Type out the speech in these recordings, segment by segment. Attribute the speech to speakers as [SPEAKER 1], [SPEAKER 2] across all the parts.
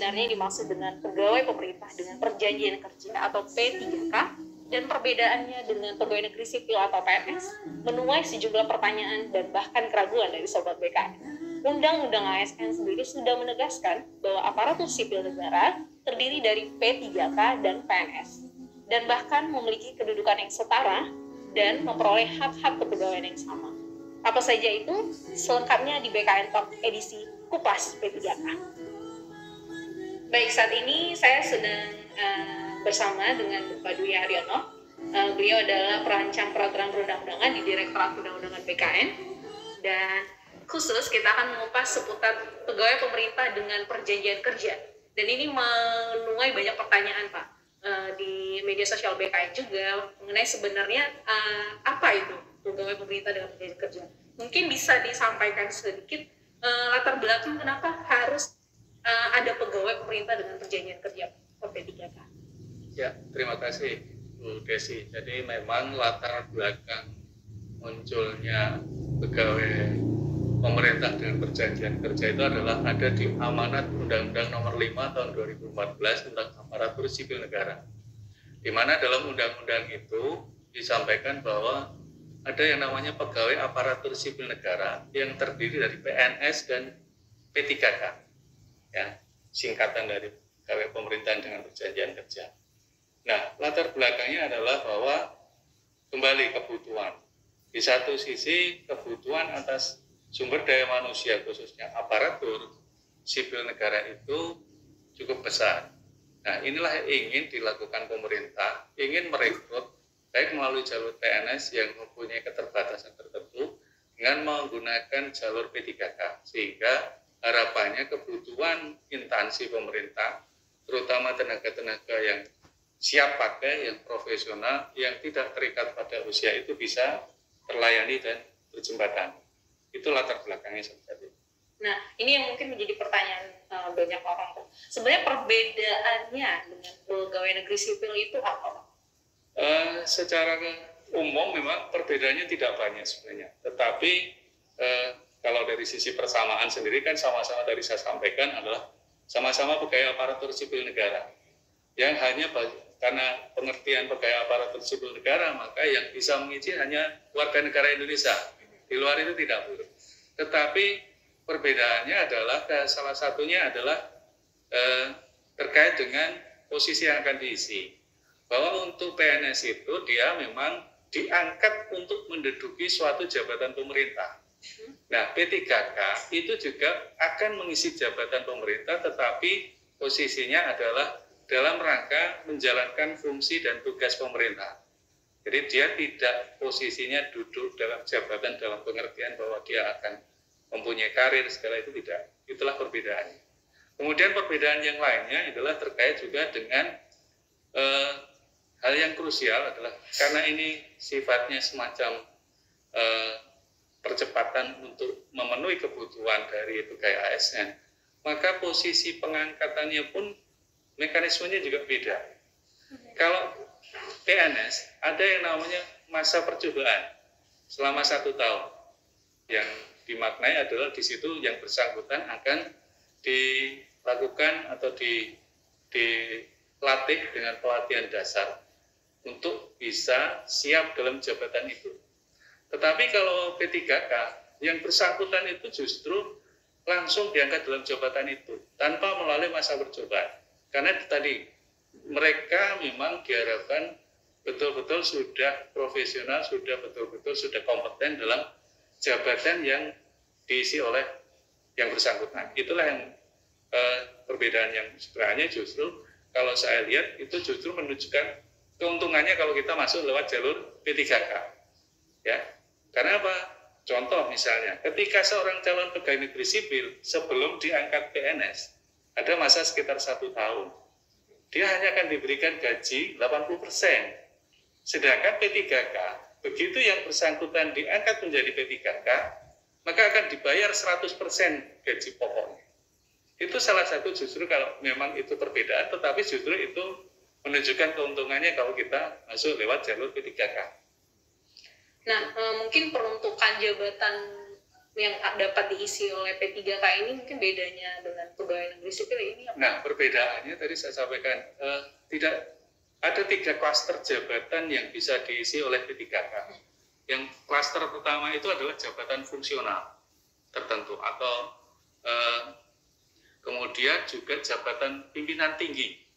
[SPEAKER 1] sebenarnya dimaksud dengan pegawai pemerintah dengan perjanjian kerja atau P3K, dan perbedaannya dengan pegawai negeri sipil atau PNS menuai sejumlah pertanyaan dan bahkan keraguan dari Sobat BKN. Undang-Undang ASN sendiri sudah menegaskan bahwa aparatur sipil negara terdiri dari P3K dan PNS, dan bahkan memiliki kedudukan yang setara dan memperoleh hak-hak kepegawaian yang sama. Apa saja itu? Selengkapnya di BKN Talk edisi Kupas P3K. Baik, saat ini saya sedang bersama dengan Bapak Dwi Haryono. Beliau adalah perancang peraturan perundang-undangan di Direktorat Undang-Undangan BKN, dan khusus kita akan mengupas seputar pegawai pemerintah dengan perjanjian kerja. Dan ini menuai banyak pertanyaan, Pak, di media sosial BKN juga mengenai sebenarnya apa itu pegawai pemerintah dengan perjanjian kerja. Mungkin bisa disampaikan sedikit latar belakang kenapa harus ada pegawai pemerintah dengan perjanjian kerja P3K.
[SPEAKER 2] Ya, terima kasih Bu Desi. Jadi memang latar belakang munculnya pegawai pemerintah dengan perjanjian kerja itu adalah ada di amanat Undang-Undang Nomor 5 Tahun 2014 tentang aparatur sipil negara. Di mana dalam undang-undang itu disampaikan bahwa ada yang namanya pegawai aparatur sipil negara yang terdiri dari PNS dan P3K. Ya, singkatan dari pegawai pemerintahan dengan perjanjian kerja. Nah, latar belakangnya adalah bahwa kembali kebutuhan. Di satu sisi kebutuhan atas sumber daya manusia khususnya aparatur sipil negara itu cukup besar. Nah, inilah yang ingin dilakukan pemerintah, ingin merekrut baik melalui jalur PNS yang mempunyai keterbatasan tertentu dengan menggunakan jalur P3K, sehingga harapannya kebutuhan instansi pemerintah, terutama tenaga-tenaga yang siap pakai, yang profesional, yang tidak terikat pada usia itu bisa terlayani dan berjembatan. Itu latar belakangnya seperti itu.
[SPEAKER 1] Nah, ini yang mungkin menjadi pertanyaan banyak orang. Sebenarnya perbedaannya dengan pegawai negeri sipil itu apa?
[SPEAKER 2] Secara umum memang perbedaannya tidak banyak sebenarnya. Tetapi kalau dari sisi persamaan sendiri kan sama-sama dari saya sampaikan adalah sama-sama pegawai aparatur sipil negara. Yang hanya karena pengertian pegawai aparatur sipil negara, maka yang bisa mengisi hanya warga negara Indonesia. Di luar itu tidak boleh. Tetapi perbedaannya adalah salah satunya adalah terkait dengan posisi yang akan diisi. Bahwa untuk PNS itu dia memang diangkat untuk menduduki suatu jabatan pemerintah. Nah, P3K itu juga akan mengisi jabatan pemerintah, tetapi posisinya adalah dalam rangka menjalankan fungsi dan tugas pemerintah. Jadi dia tidak posisinya duduk dalam jabatan dalam pengertian bahwa dia akan mempunyai karir, segala itu tidak. Itulah perbedaannya. Kemudian perbedaan yang lainnya adalah terkait juga dengan hal yang krusial adalah karena ini sifatnya semacam percepatan untuk memenuhi kebutuhan dari pegawai ASN, maka posisi pengangkatannya pun mekanismenya juga beda. Kalau PNS ada yang namanya masa percobaan selama 1 tahun. Yang dimaknai adalah di situ yang bersangkutan akan dilakukan atau dilatih dengan pelatihan dasar untuk bisa siap dalam jabatan itu. Tetapi kalau P3K yang bersangkutan itu justru langsung diangkat dalam jabatan itu tanpa melalui masa percobaan. Karena tadi mereka memang diharapkan betul-betul sudah profesional, sudah betul-betul sudah kompeten dalam jabatan yang diisi oleh yang bersangkutan. Itulah yang perbedaan yang sebenarnya justru kalau saya lihat itu justru menunjukkan keuntungannya kalau kita masuk lewat jalur P3K. Ya, karena apa? Contoh misalnya, ketika seorang calon pegawai negeri sipil sebelum diangkat PNS ada masa sekitar 1 tahun. Dia hanya akan diberikan gaji 80%. Sedangkan P3K, begitu yang bersangkutan diangkat menjadi P3K, maka akan dibayar 100% gaji pokoknya. Itu salah satu justru kalau memang itu perbedaan, tetapi justru itu menunjukkan keuntungannya kalau kita masuk lewat jalur P3K.
[SPEAKER 1] Nah, mungkin peruntukan jabatan yang dapat diisi oleh P3K ini mungkin bedanya dengan pegawai negeri sipil ini apa?
[SPEAKER 2] Nah, perbedaannya tadi saya sampaikan, tidak ada 3 klaster jabatan yang bisa diisi oleh P3K. Yang klaster pertama itu adalah jabatan fungsional tertentu atau kemudian juga jabatan pimpinan tinggi.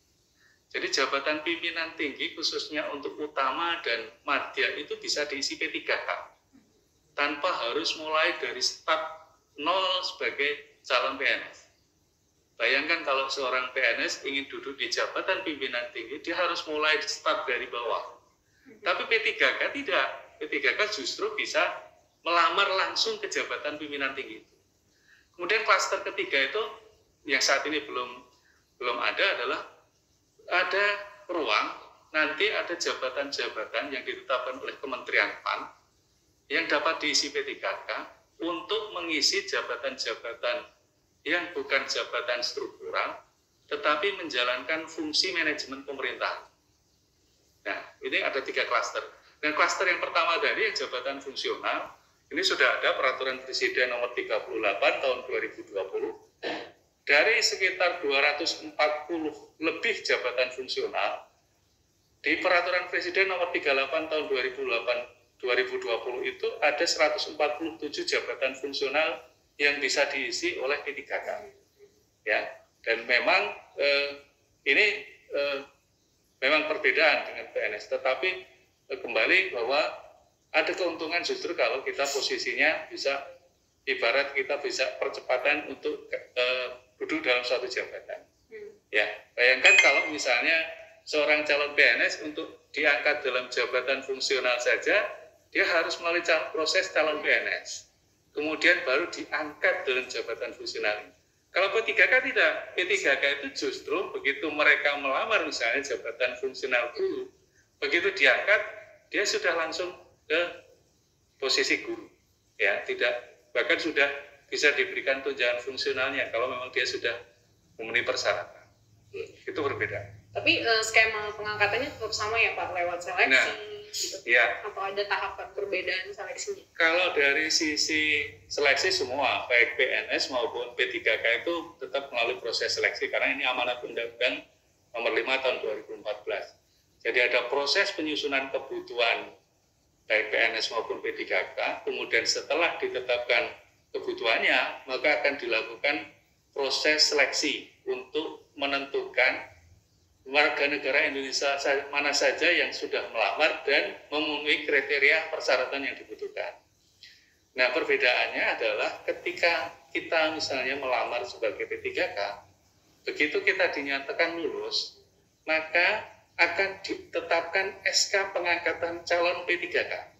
[SPEAKER 2] Jadi jabatan pimpinan tinggi khususnya untuk utama dan madya itu bisa diisi P3K tanpa harus mulai dari start nol sebagai calon PNS. Bayangkan kalau seorang PNS ingin duduk di jabatan pimpinan tinggi, dia harus mulai start dari bawah. Tapi P3K tidak. P3K justru bisa melamar langsung ke jabatan pimpinan tinggi. Kemudian klaster ketiga itu yang saat ini belum ada adalah ada ruang, nanti ada jabatan-jabatan yang ditetapkan oleh Kementerian PAN yang dapat diisi P3K untuk mengisi jabatan-jabatan yang bukan jabatan struktural, tetapi menjalankan fungsi manajemen pemerintahan. Nah, ini ada 3 klaster. Dan klaster yang pertama dari yang jabatan fungsional, ini sudah ada Peraturan Presiden nomor 38 tahun 2020. Dari sekitar 240 lebih jabatan fungsional, di Peraturan Presiden nomor 38 tahun 2020 itu ada 147 jabatan fungsional yang bisa diisi oleh P3K. Ya, dan memang ini memang perbedaan dengan PNS, tetapi kembali bahwa ada keuntungan justru kalau kita posisinya bisa, ibarat kita bisa percepatan untuk duduk dalam suatu jabatan. Ya, bayangkan kalau misalnya seorang calon PNS untuk diangkat dalam jabatan fungsional saja, dia harus melalui proses calon PNS. Kemudian baru diangkat dalam jabatan fungsional. Kalau P3K tidak, P3K itu justru begitu mereka melamar misalnya jabatan fungsional guru, begitu diangkat, dia sudah langsung ke posisi guru. Ya, tidak, bahkan sudah bisa diberikan tunjangan fungsionalnya kalau memang dia sudah memenuhi persyaratan. Itu berbeda.
[SPEAKER 1] Tapi skema pengangkatannya tetap sama ya Pak, lewat seleksi?
[SPEAKER 2] Nah,
[SPEAKER 1] gitu.
[SPEAKER 2] Ya.
[SPEAKER 1] Atau ada tahapan perbedaan seleksinya?
[SPEAKER 2] Kalau dari sisi seleksi semua, baik PNS maupun P3K itu tetap melalui proses seleksi karena ini amanat Undang-Undang nomor 5 tahun 2014. Jadi ada proses penyusunan kebutuhan baik PNS maupun P3K, kemudian setelah ditetapkan kebutuhannya, maka akan dilakukan proses seleksi untuk menentukan warga negara Indonesia mana saja yang sudah melamar dan memenuhi kriteria persyaratan yang dibutuhkan. Nah, perbedaannya adalah ketika kita misalnya melamar sebagai P3K, begitu kita dinyatakan lulus, maka akan ditetapkan SK pengangkatan calon P3K.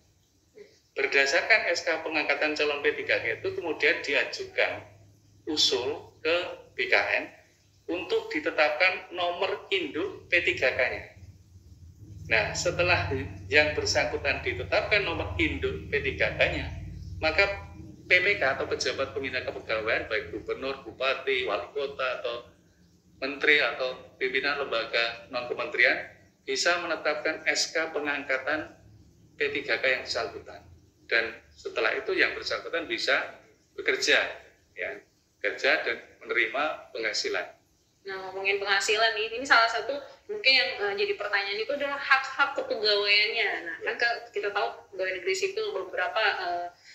[SPEAKER 2] Berdasarkan SK pengangkatan calon P3K itu kemudian diajukan usul ke BKN untuk ditetapkan nomor induk P3K-nya. Nah, setelah yang bersangkutan ditetapkan nomor induk P3K-nya, maka PPK atau pejabat pembina kepegawaian, baik gubernur, bupati, wali kota, atau menteri, atau pimpinan lembaga non-kementerian, bisa menetapkan SK pengangkatan P3K yang bersangkutan. Dan setelah itu yang bersangkutan bisa bekerja, ya, kerja dan menerima penghasilan.
[SPEAKER 1] Nah, ngomongin penghasilan ini salah satu mungkin yang jadi pertanyaan itu adalah hak-hak kepegawaiannya. Nah, kan kita tahu pegawai negeri sipil beberapa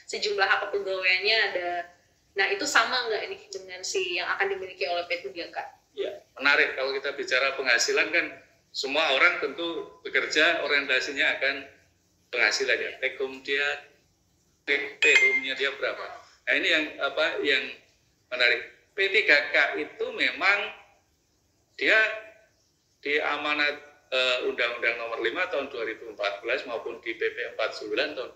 [SPEAKER 1] sejumlah hak kepegawaiannya ada. Nah, itu sama nggak ini dengan si yang akan dimiliki oleh P3K?
[SPEAKER 2] Ya, menarik kalau kita bicara penghasilan kan semua orang tentu bekerja orientasinya akan penghasilan ya. Take home-nya dia berapa? Nah, ini yang menarik. P3K itu memang dia di amanat Undang-Undang nomor 5 tahun 2014 maupun di PP 49 tahun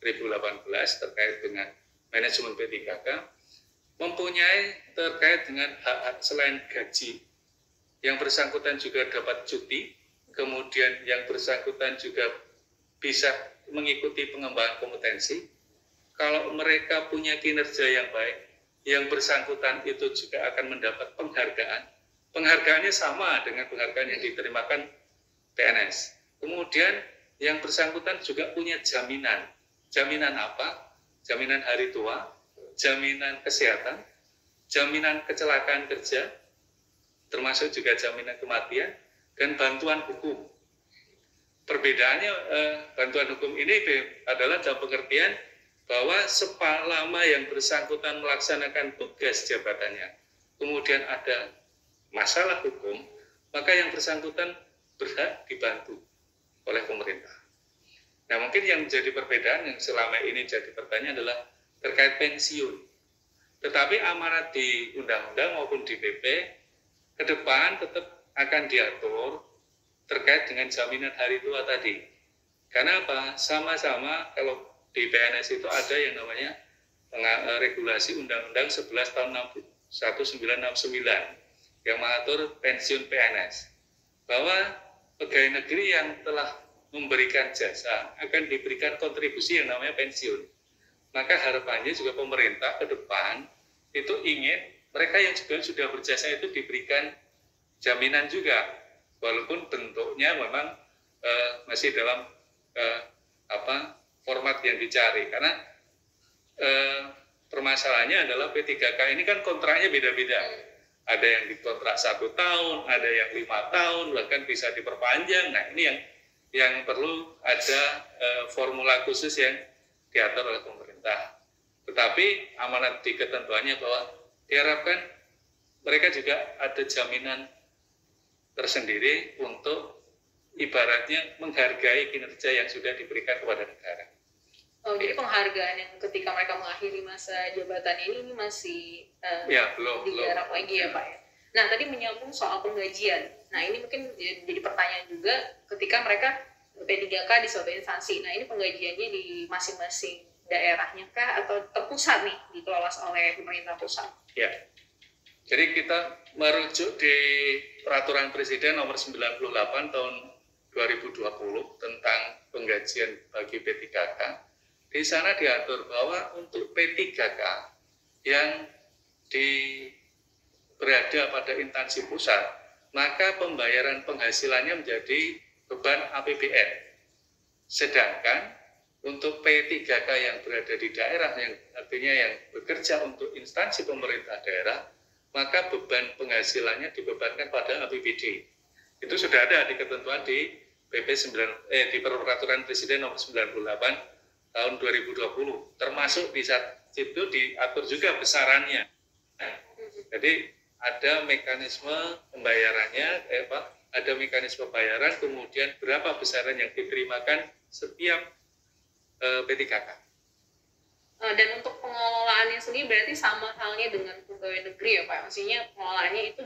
[SPEAKER 2] 2018 terkait dengan manajemen P3K mempunyai terkait dengan hak-hak selain gaji. Yang bersangkutan juga dapat cuti, kemudian yang bersangkutan juga bisa mengikuti pengembangan kompetensi. Kalau mereka punya kinerja yang baik, yang bersangkutan itu juga akan mendapat penghargaan. Penghargaannya sama dengan penghargaan yang diterimakan PNS. Kemudian yang bersangkutan juga punya jaminan. Jaminan apa? Jaminan hari tua, jaminan kesehatan, jaminan kecelakaan kerja, termasuk juga jaminan kematian, dan bantuan hukum. Perbedaannya bantuan hukum ini adalah dalam pengertian bahwa selama yang bersangkutan melaksanakan tugas jabatannya, kemudian ada masalah hukum, maka yang bersangkutan berhak dibantu oleh pemerintah. Nah, mungkin yang menjadi perbedaan yang selama ini jadi pertanyaan adalah terkait pensiun. Tetapi amanat di undang-undang maupun di PP ke depan tetap akan diatur terkait dengan jaminan hari tua tadi. Karena apa? Sama-sama kalau di PNS itu ada yang namanya regulasi Undang-Undang 11 tahun 1969 yang mengatur pensiun PNS. Bahwa pegawai negeri yang telah memberikan jasa akan diberikan kontribusi yang namanya pensiun. Maka harapannya juga pemerintah ke depan itu ingin mereka yang juga sudah berjasa itu diberikan jaminan juga, walaupun bentuknya memang masih dalam format yang dicari. Karena permasalahannya adalah P3K ini kan kontraknya beda-beda. Ada yang dikontrak 1 tahun, ada yang 5 tahun, bahkan bisa diperpanjang. Nah, ini yang perlu ada formula khusus yang diatur oleh pemerintah. Tetapi amanat di ketentuannya bahwa diharapkan mereka juga ada jaminan tersendiri untuk ibaratnya menghargai kinerja yang sudah diberikan kepada negara.
[SPEAKER 1] Oh, jadi penghargaan yang ketika mereka mengakhiri masa jabatan ini masih digarap lagi ya Pak ya. Nah, tadi menyambung soal penggajian. Nah, ini mungkin jadi pertanyaan juga ketika mereka P3K di suatu instansi. Nah, ini penggajiannya di masing-masing daerahnya kah atau terpusat nih dikelola oleh pemerintah pusat?
[SPEAKER 2] Ya. Jadi kita merujuk di Peraturan Presiden Nomor 98 Tahun 2020 tentang penggajian bagi P3K. Di sana diatur bahwa untuk P3K yang berada pada instansi pusat, maka pembayaran penghasilannya menjadi beban APBN. Sedangkan untuk P3K yang berada di daerah, yang artinya yang bekerja untuk instansi pemerintah daerah, maka beban penghasilannya dibebankan pada APBD. Itu sudah ada di ketentuan di di Peraturan Presiden Nomor 98 tahun 2020. Termasuk di situ diatur juga besarannya. Jadi ada mekanisme pembayarannya, ada mekanisme bayaran, kemudian berapa besaran yang diterimakan setiap P3K.
[SPEAKER 1] Dan untuk pengelolaannya sendiri berarti sama halnya dengan pegawai negeri ya Pak? Maksudnya pengelolaannya itu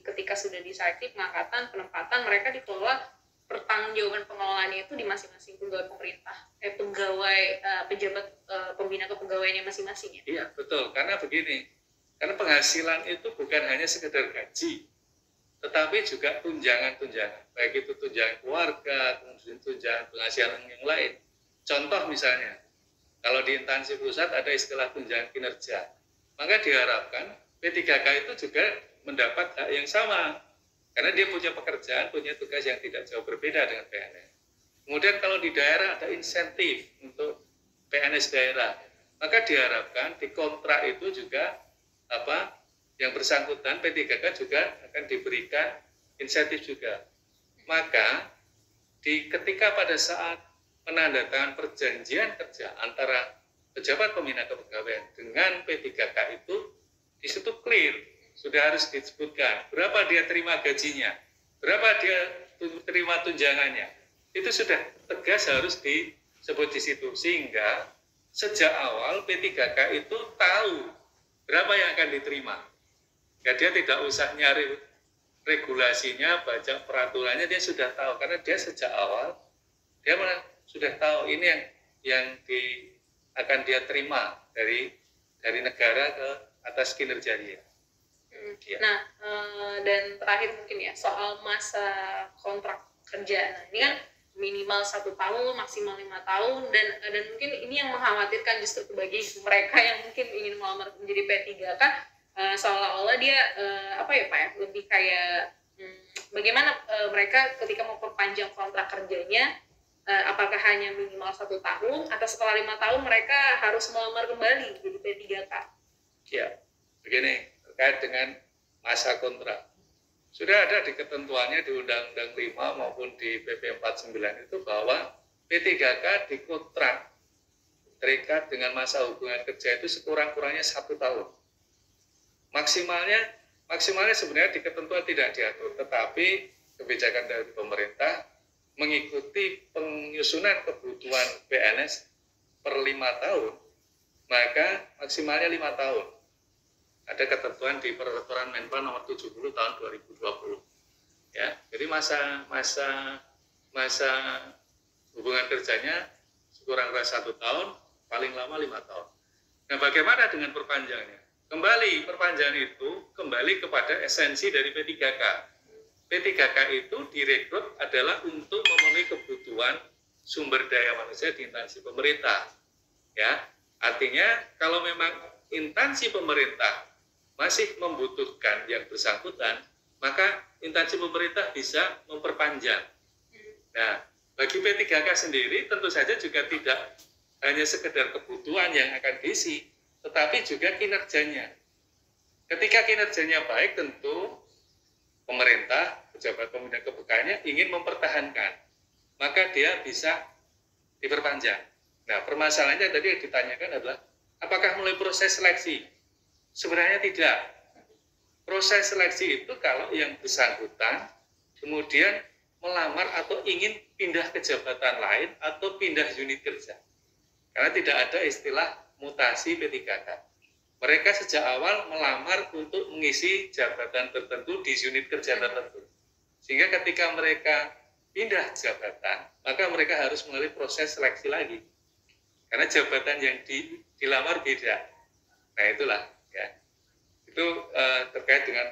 [SPEAKER 1] ketika sudah disakti pengangkatan, penempatan, mereka dikelola pertanggungjawaban pengelolaannya itu di masing-masing pegawai pemerintah, pejabat pembina kepegawaiannya masing-masing ya?
[SPEAKER 2] Iya, betul. Karena begini, karena penghasilan itu bukan hanya sekedar gaji, tetapi juga tunjangan-tunjangan, baik itu tunjangan keluarga, kemudian tunjangan penghasilan yang lain. Contoh misalnya, kalau di instansi pusat ada istilah tunjangan kinerja, maka diharapkan P3K itu juga mendapat hak yang sama, karena dia punya pekerjaan, punya tugas yang tidak jauh berbeda dengan PNS. Kemudian kalau di daerah ada insentif untuk PNS daerah, maka diharapkan di kontrak itu juga yang bersangkutan P3K juga akan diberikan insentif juga. Maka ketika pada saat penandatangan perjanjian kerja antara pejabat pembina kepegawaian dengan P3K itu di situ clear, sudah harus disebutkan berapa dia terima gajinya, berapa dia terima tunjangannya. Itu sudah tegas harus disebut di situ, sehingga sejak awal P3K itu tahu berapa yang akan diterima. Ya, dia tidak usah nyari regulasinya, baca peraturannya, dia sudah tahu karena dia sejak awal dia sudah tahu ini yang akan dia terima dari negara ke atas kinerja dia.
[SPEAKER 1] Ya. Nah, dan terakhir mungkin ya soal masa kontrak kerja. Nah, ini kan minimal 1 tahun, maksimal 5 tahun, dan mungkin ini yang mengkhawatirkan justru bagi mereka yang mungkin ingin melamar menjadi P3K, seolah-olah dia lebih kayak bagaimana mereka ketika mau perpanjang kontrak kerjanya apakah hanya minimal 1 tahun atau setelah 5 tahun mereka harus melamar kembali jadi P3K?
[SPEAKER 2] Ya, begini, terkait dengan masa kontrak. Sudah ada di ketentuannya di Undang-Undang 5 maupun di PP 49 itu bahwa P3K dikontrak terikat dengan masa hubungan kerja itu sekurang-kurangnya 1 tahun. Maksimalnya sebenarnya di ketentuan tidak diatur, tetapi kebijakan dari pemerintah mengikuti penyusunan kebutuhan PNS per 5 tahun, maka maksimalnya 5 tahun. Ada ketentuan di Peraturan Menpan nomor 70 tahun 2020. Ya, jadi masa hubungan kerjanya sekurang-kurangnya 1 tahun, paling lama 5 tahun. Nah, bagaimana dengan perpanjangannya? Kembali, perpanjangan itu kembali kepada esensi dari P3K. P3K itu direkrut adalah untuk memenuhi kebutuhan sumber daya manusia di instansi pemerintah. Ya, artinya kalau memang instansi pemerintah masih membutuhkan yang bersangkutan, maka instansi pemerintah bisa memperpanjang. Nah, bagi P3K sendiri tentu saja juga tidak hanya sekedar kebutuhan yang akan diisi, tetapi juga kinerjanya. Ketika kinerjanya baik, tentu pemerintah, pejabat pembina kepegawaiannya ingin mempertahankan, maka dia bisa diperpanjang. Nah, permasalahannya tadi yang ditanyakan adalah, apakah mulai proses seleksi? Sebenarnya tidak. Proses seleksi itu kalau yang bersangkutan kemudian melamar atau ingin pindah ke jabatan lain atau pindah unit kerja. Karena tidak ada istilah mutasi P3K. Mereka sejak awal melamar untuk mengisi jabatan tertentu di unit kerja tertentu. Sehingga ketika mereka pindah jabatan, maka mereka harus melalui proses seleksi lagi. Karena jabatan yang dilamar beda. Nah, itulah ya. Itu terkait dengan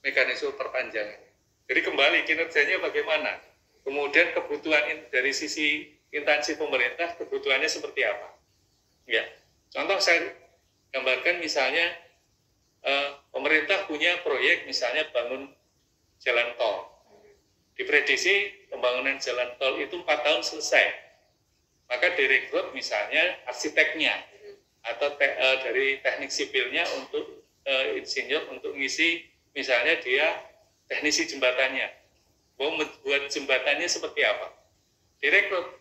[SPEAKER 2] mekanisme perpanjangan. Jadi kembali kinerjanya bagaimana? Kemudian kebutuhan dari sisi instansi pemerintah, kebutuhannya seperti apa? Ya, contoh saya gambarkan misalnya pemerintah punya proyek misalnya bangun jalan tol. Diprediksi pembangunan jalan tol itu 4 tahun selesai. Maka direkrut misalnya arsiteknya atau dari teknik sipilnya untuk insinyur untuk ngisi misalnya dia teknisi jembatannya. Mau membuat jembatannya seperti apa? Direkrut.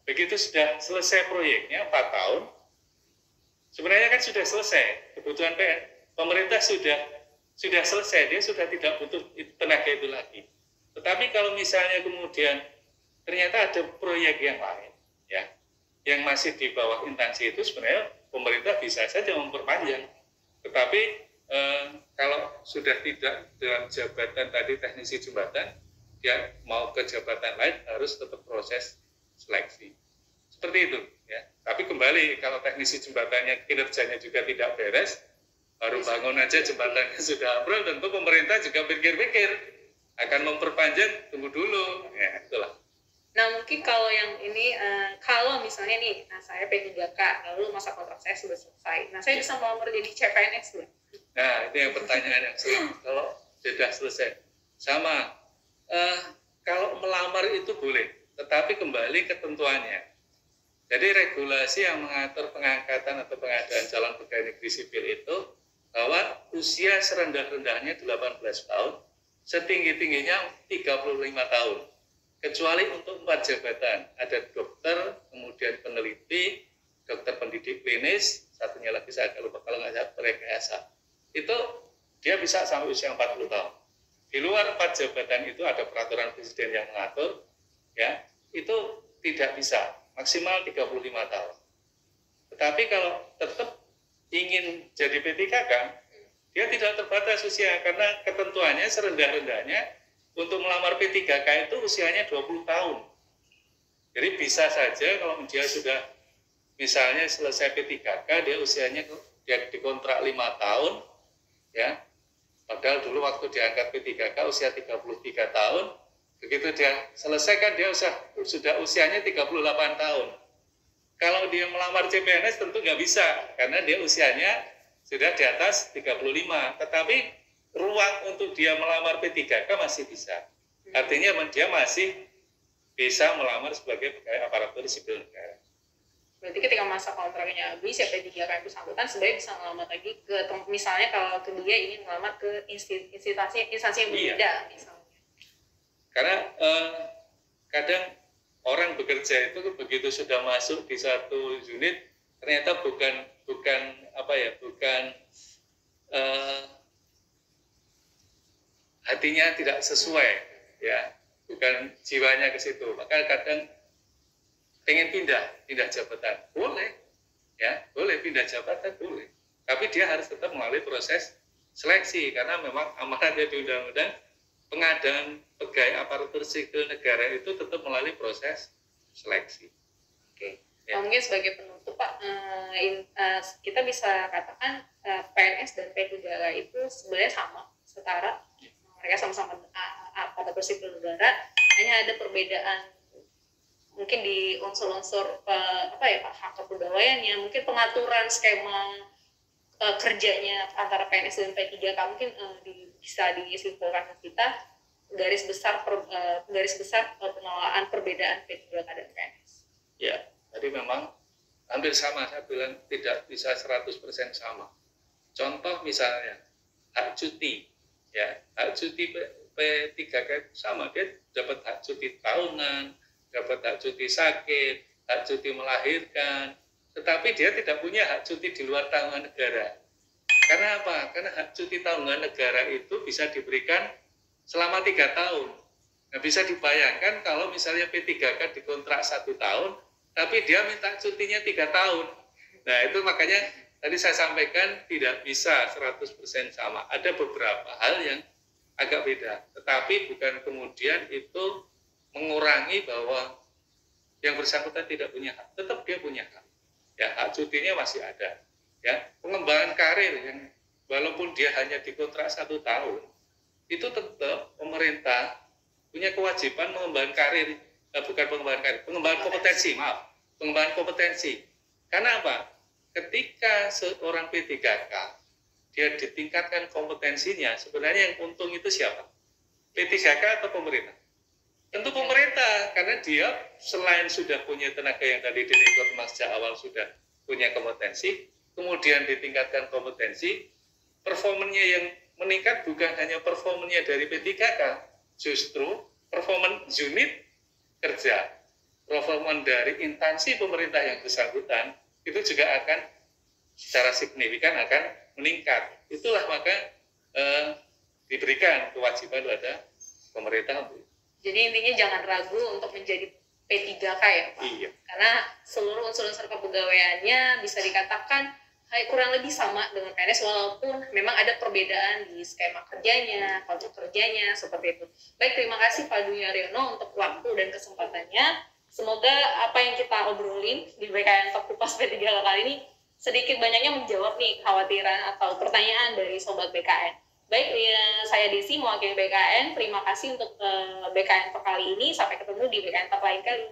[SPEAKER 2] Begitu sudah selesai proyeknya 4 tahun, sebenarnya kan sudah selesai kebutuhan pemerintah sudah selesai, dia sudah tidak butuh tenaga itu lagi. Tetapi kalau misalnya kemudian ternyata ada proyek yang lain, ya, yang masih di bawah instansi itu, sebenarnya pemerintah bisa saja memperpanjang. Tetapi kalau sudah tidak dalam jabatan tadi teknisi jembatan, dia mau ke jabatan lain harus tetap proses seleksi. Seperti itu, ya. Tapi kembali kalau teknisi jembatannya kinerjanya juga tidak beres, baru bangun aja jembatannya sudah ambrol, tentu pemerintah juga pikir-pikir akan memperpanjang, tunggu dulu, ya itulah.
[SPEAKER 1] Nah, mungkin kalau yang ini, kalau misalnya nih, saya P3K, lalu masa kontrak saya sudah selesai, saya bisa melamar jadi CPNS nggak?
[SPEAKER 2] Nah, itu yang pertanyaan yang sering. Kalau sudah selesai, sama. Kalau melamar itu boleh, tetapi kembali ketentuannya. Jadi regulasi yang mengatur pengangkatan atau pengadaan calon pegawai negeri sipil itu bahwa usia serendah-rendahnya 18 tahun, setinggi-tingginya 35 tahun. Kecuali untuk 4 jabatan, ada dokter, kemudian peneliti, dokter pendidik klinis, satunya lagi saya lupa kalau nggak salah rekayasa. Itu dia bisa sampai usia 40 tahun. Di luar 4 jabatan itu ada peraturan presiden yang mengatur, ya, itu tidak bisa, maksimal 35 tahun. Tetapi kalau tetap ingin jadi P3K, dia tidak terbatas usia, karena ketentuannya serendah-rendahnya untuk melamar P3K itu usianya 20 tahun. Jadi bisa saja kalau dia sudah misalnya selesai P3K, dia usianya dia dikontrak 5 tahun, ya. Padahal dulu waktu diangkat P3K usia 33 tahun, begitu dia selesai kan dia sudah usianya 38 tahun. Kalau dia melamar CPNS tentu nggak bisa, karena dia usianya sudah di atas 35. Tetapi ruang untuk dia melamar P3K masih bisa. Artinya dia masih bisa melamar sebagai pegawai aparatur sipil negara.
[SPEAKER 1] Berarti ketika masa kontraknya habis, ya P3K yang bersangkutan sebenarnya bisa melamar lagi ke, misalnya kalau dia ingin melamar ke instansi yang berbeda, misalnya.
[SPEAKER 2] Karena kadang orang bekerja itu begitu sudah masuk di satu unit, ternyata bukan hatinya tidak sesuai, ya, bukan jiwanya ke situ. Maka kadang pengen pindah jabatan, boleh, ya, boleh pindah jabatan, boleh. Tapi dia harus tetap melalui proses seleksi, karena memang amanatnya di undang-undang pengadaan pegawai aparatur sipil negara itu tetap melalui proses seleksi.
[SPEAKER 1] Oke. Ya. Mungkin sebagai penutup Pak, kita bisa katakan PNS dan P3K itu sebenarnya sama, setara. Mereka sama-sama aparatur sipil negara, hanya ada perbedaan mungkin di unsur-unsur hak kepegawaiannya, mungkin pengaturan skema kerjanya antara PNS dan P3K mungkin bisa disimpulkan ke kita garis besar pengelolaan perbedaan P3K dan PNS.
[SPEAKER 2] Ya, tadi memang hampir sama, saya bilang tidak bisa 100% sama. Contoh misalnya hak cuti, ya, hak cuti P3K sama, dia dapat hak cuti tahunan, dapat hak cuti sakit, hak cuti melahirkan, tetapi dia tidak punya hak cuti di luar tanggungan negara. Karena apa? Karena hak cuti tanggungan negara itu bisa diberikan selama 3 tahun. Nah, bisa dibayangkan kalau misalnya P3K dikontrak 1 tahun, tapi dia minta cutinya 3 tahun. Nah, itu makanya tadi saya sampaikan tidak bisa 100% sama. Ada beberapa hal yang agak beda, tetapi bukan kemudian itu mengurangi bahwa yang bersangkutan tidak punya hak. Tetap dia punya hak. Ya, hak cutinya masih ada. Ya, pengembangan karir yang walaupun dia hanya dikontrak 1 tahun, itu tetap pemerintah punya kewajiban mengembangkan karir, pengembangan kompetensi, pengembangan kompetensi. Karena apa? Ketika seorang P3K dia ditingkatkan kompetensinya, sebenarnya yang untung itu siapa? P3K atau pemerintah? Tentu pemerintah, karena dia selain sudah punya tenaga yang tadi direkrut sejak awal sudah punya kompetensi, kemudian ditingkatkan kompetensi, performanya yang meningkat bukan hanya performanya dari P3K, justru performa unit kerja, performa dari instansi pemerintah yang bersangkutan itu juga akan secara signifikan akan meningkat. Itulah maka diberikan kewajiban pada pemerintah.
[SPEAKER 1] Jadi intinya jangan ragu untuk menjadi P3K ya Pak.
[SPEAKER 2] Iya.
[SPEAKER 1] Karena seluruh unsur-unsur kepegawaiannya bisa dikatakan kurang lebih sama dengan PNS, walaupun memang ada perbedaan di skema kerjanya, kontrak kerjanya, seperti itu. Baik, terima kasih Pak Dwi Haryono untuk waktu dan kesempatannya. Semoga apa yang kita obrolin di BKN Talk Kupas P3K kali ini sedikit banyaknya menjawab nih kekhawatiran atau pertanyaan dari Sobat BKN. Baik, saya Desi mewakili BKN. Terima kasih untuk BKN Talk kali ini. Sampai ketemu di BKN Talk lain kali.